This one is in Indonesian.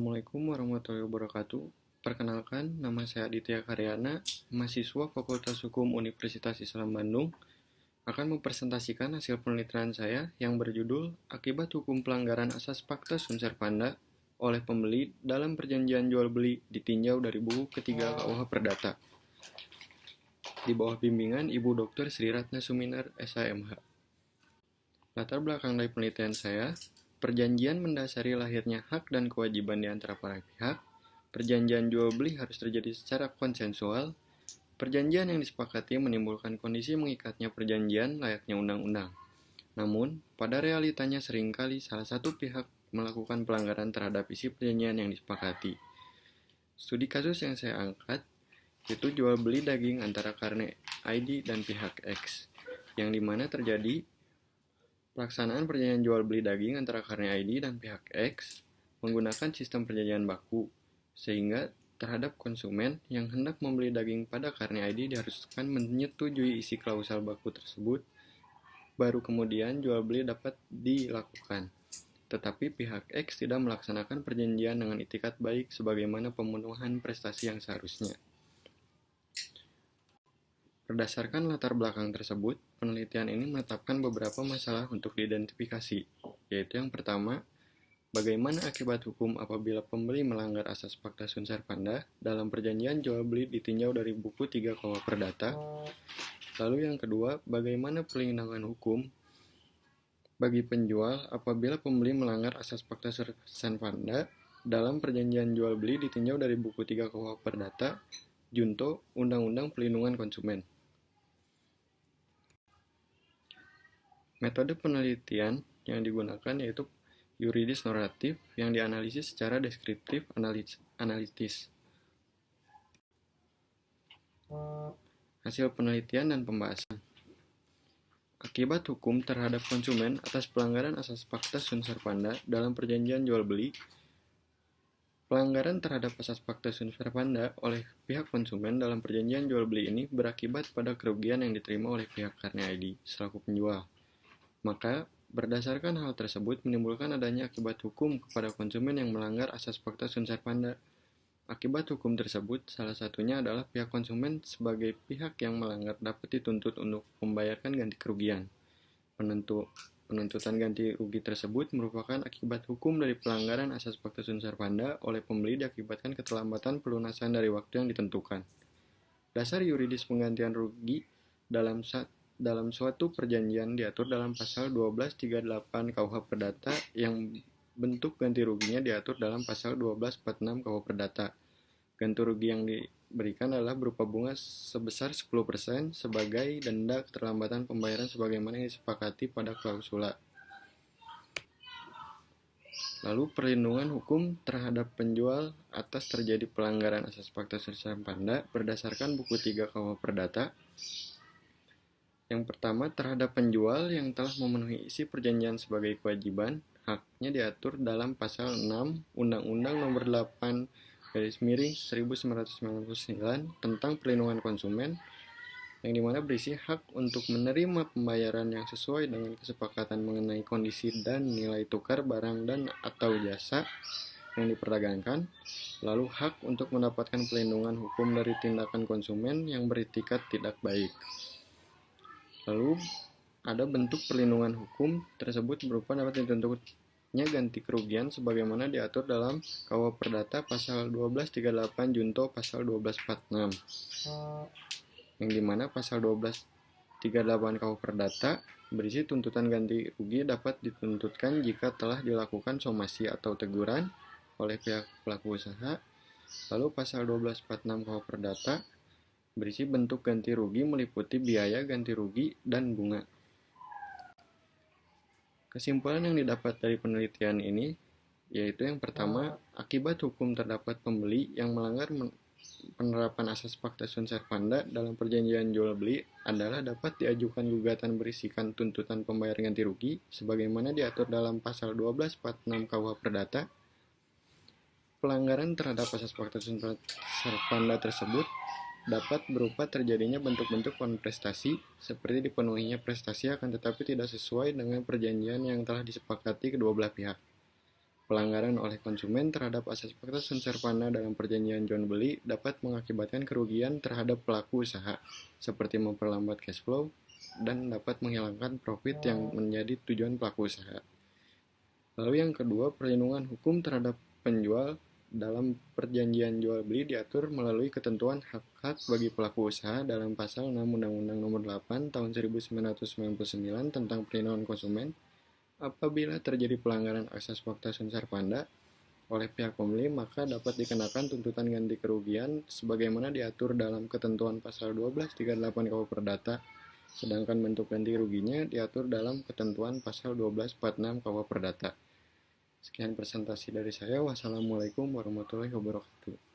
Assalamualaikum warahmatullahi wabarakatuh. Perkenalkan, nama saya Aditya Karyana, mahasiswa Fakultas Hukum Universitas Islam Bandung, akan mempresentasikan hasil penelitian saya yang berjudul Akibat Hukum Pelanggaran Asas Fakta Sunsher Panda oleh pembeli dalam perjanjian jual beli ditinjau dari buku ketiga KUH Perdata di bawah bimbingan Ibu Dr. Sri Ratna Suminar, SHMH. Latar belakang dari penelitian saya, perjanjian mendasari lahirnya hak dan kewajiban di antara para pihak. Perjanjian jual beli harus terjadi secara konsensual. Perjanjian yang disepakati menimbulkan kondisi mengikatnya perjanjian layaknya undang-undang. Namun, pada realitanya seringkali salah satu pihak melakukan pelanggaran terhadap isi perjanjian yang disepakati. Studi kasus yang saya angkat yaitu jual beli daging antara Karne ID dan pihak X, yang dimana terjadi pelaksanaan perjanjian jual beli daging antara Karne ID dan pihak X menggunakan sistem perjanjian baku, sehingga terhadap konsumen yang hendak membeli daging pada Karne ID diharuskan menyetujui isi klausal baku tersebut, baru kemudian jual beli dapat dilakukan. Tetapi pihak X tidak melaksanakan perjanjian dengan itikat baik sebagaimana pemenuhan prestasi yang seharusnya. Berdasarkan latar belakang tersebut, penelitian ini menetapkan beberapa masalah untuk diidentifikasi, yaitu yang pertama, bagaimana akibat hukum apabila pembeli melanggar asas Fakta Sunsher Panda dalam perjanjian jual beli ditinjau dari buku 3 KUH Perdata. Lalu yang kedua, bagaimana perlindungan hukum bagi penjual apabila pembeli melanggar asas Fakta Sunsher Panda dalam perjanjian jual beli ditinjau dari buku 3 KUH Perdata, Junto Undang-Undang Perlindungan Konsumen. Metode penelitian yang digunakan yaitu yuridis normatif yang dianalisis secara deskriptif analitis. Hasil penelitian dan pembahasan. Akibat hukum terhadap konsumen atas pelanggaran asas Fakta Sunsher Panda dalam perjanjian jual beli. Pelanggaran terhadap asas Fakta Sunsher Panda oleh pihak konsumen dalam perjanjian jual beli ini berakibat pada kerugian yang diterima oleh pihak Karne ID selaku penjual. Maka, berdasarkan hal tersebut menimbulkan adanya akibat hukum kepada konsumen yang melanggar asas Fakta Sunsher Panda. Akibat hukum tersebut salah satunya adalah pihak konsumen sebagai pihak yang melanggar dapat dituntut untuk membayarkan ganti kerugian. Penuntutan ganti rugi tersebut merupakan akibat hukum dari pelanggaran asas Fakta Sunsher Panda oleh pembeli diakibatkan keterlambatan pelunasan dari waktu yang ditentukan. Dasar yuridis penggantian rugi dalam suatu perjanjian diatur dalam pasal 1238 KUH Perdata yang bentuk ganti ruginya diatur dalam pasal 1246 KUH Perdata. Ganti rugi yang diberikan adalah berupa bunga sebesar 10% sebagai denda keterlambatan pembayaran sebagaimana yang disepakati pada klausula. Lalu perlindungan hukum terhadap penjual atas terjadi pelanggaran asas Fakta Sunsher Panda berdasarkan buku 3 KUH Perdata. Yang pertama, terhadap penjual yang telah memenuhi isi perjanjian sebagai kewajiban, haknya diatur dalam pasal 6 Undang-Undang Nomor 8/1999 tentang perlindungan konsumen, yang dimana berisi hak untuk menerima pembayaran yang sesuai dengan kesepakatan mengenai kondisi dan nilai tukar barang dan atau jasa yang diperdagangkan, lalu hak untuk mendapatkan perlindungan hukum dari tindakan konsumen yang beritikat tidak baik. Lalu ada bentuk perlindungan hukum tersebut berupa dapat dituntutnya ganti kerugian sebagaimana diatur dalam KUH Perdata pasal 1238 Junto pasal 1246. Yang dimana pasal 1238 KUH Perdata berisi tuntutan ganti rugi dapat dituntutkan jika telah dilakukan somasi atau teguran oleh pihak pelaku usaha. Lalu pasal 1246 KUH Perdata berisi bentuk ganti rugi meliputi biaya ganti rugi dan bunga. Kesimpulan yang didapat dari penelitian ini yaitu yang pertama, akibat hukum terdapat pembeli yang melanggar penerapan asas Fakta Sunsher Panda dalam perjanjian jual beli adalah dapat diajukan gugatan berisikan tuntutan pembayaran ganti rugi sebagaimana diatur dalam pasal 1246 KUH Perdata. Pelanggaran terhadap asas Fakta Sunsher Panda tersebut dapat berupa terjadinya bentuk-bentuk prestasi seperti dipenuhinya prestasi akan tetapi tidak sesuai dengan perjanjian yang telah disepakati kedua belah pihak. Pelanggaran oleh konsumen terhadap asas fakta serpana dalam perjanjian jual beli dapat mengakibatkan kerugian terhadap pelaku usaha, seperti memperlambat cash flow dan dapat menghilangkan profit yang menjadi tujuan pelaku usaha. Lalu yang kedua, perlindungan hukum terhadap penjual dalam perjanjian jual beli diatur melalui ketentuan hak-hak bagi pelaku usaha dalam pasal 6 Undang-Undang Nomor 8 Tahun 1999 tentang Perlindungan Konsumen. Apabila terjadi pelanggaran asas fakta serpanda oleh pihak pembeli, maka dapat dikenakan tuntutan ganti kerugian sebagaimana diatur dalam ketentuan pasal 1238 KUH Perdata, sedangkan bentuk ganti ruginya diatur dalam ketentuan pasal 1246 KUH Perdata. Sekian presentasi dari saya. Wassalamualaikum warahmatullahi wabarakatuh.